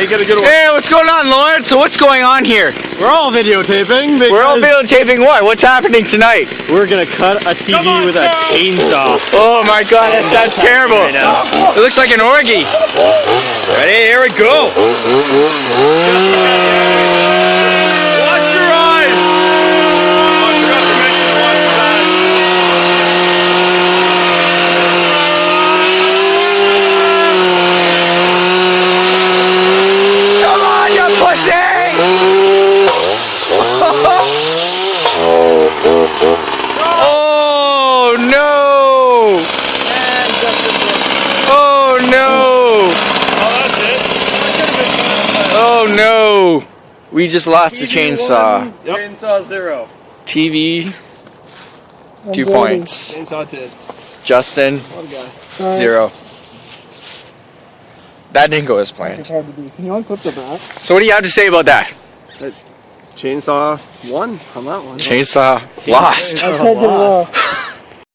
Make it a good one. Hey, what's going on, Lawrence? So what's going on here? We're all videotaping. We're all videotaping what? What's happening tonight? We're gonna cut a TV with a chainsaw. Oh my god, that sounds terrible. Right now. It looks like an orgy. Ready? Here we go. Watch your eyes. Oh, I forgot to mention the one for that. Come on, you pussy! Oh no! Oh no! Oh no! We just lost the chainsaw. Yep. Chainsaw 0. TV, 2 points. Chainsaw 10. Justin, What a guy. 0. That didn't go as planned. Can you unclip the back? So what do you have to say about that? Chainsaw 1 on that one. Chainsaw lost. I can't get it off.